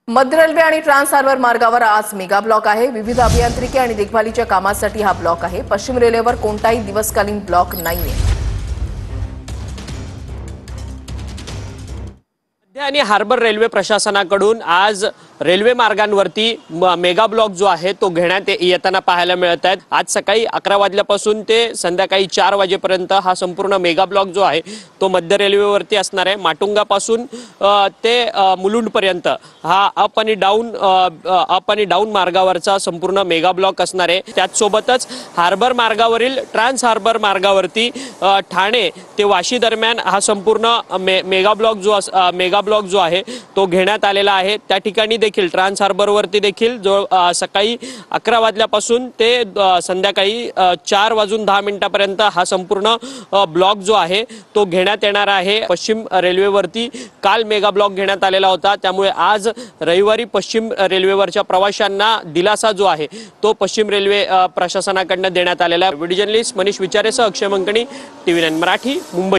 मध्य रेल्वे आणि trans harbour मार्गावर आज मेगा ब्लॉक आहे। विविध अभियांत्रिकी आणि देखभालीच्या कामासाठी हा ब्लॉक आहे। पश्चिम रेल्वेवर कोणताही दिवसकालीन ब्लॉक नाहीये। मध्य आणि हार्बर रेल्वे प्रशासनाकडून आज रेल्वे मार्गांवरती मेगा ब्लॉक जो आहे तो घेण्यात येताना पाहायला मिळत आहेत। आज सकाळी 11 वाजल्यापासून ते संध्याकाळी 4 वाजेपर्यंत हा संपूर्ण मेगा ब्लॉक जो आहे तो मध्य रेल्वेवरती असणार आहे। माटुंगापासून ते मुलुंड पर्यंत हा अप आणि डाऊन मार्गावरचा संपूर्ण मेगा ब्लॉक असणार आहे। त्याचसोबतच हार्बर मार्गावरील ट्रान्स हार्बर मार्गावरती ठाणे ते वाशी दरम्यान हा संपूर्ण मेगा ब्लॉक जो आहे तो घेण्यात आलेला आहे। त्या ठिकाणी देखील ट्रान्स हार्बर वरती देखील जो सकाळी 11 वाजल्यापासून ते संध्याकाळी 4 वाजून 10 मिनिटांपर्यंत हा संपूर्ण ब्लॉक जो आहे तो घेण्यात येणार आहे। पश्चिम रेल्वेवरती काल मेगा ब्लॉक घेण्यात आलेला होता, त्यामुळे आज रविवारी पश्चिम रेल्वेवरच्या प्रवाशांना दिलासा जो आहे तो पश्चिम रेल्वे प्रशासनाकडून देण्यात आलेला आहे। व्हिडिओ जर्नलिस्ट मनीष विचारेसह अक्षय मंकणी, TV9 मराठी, मुंबई।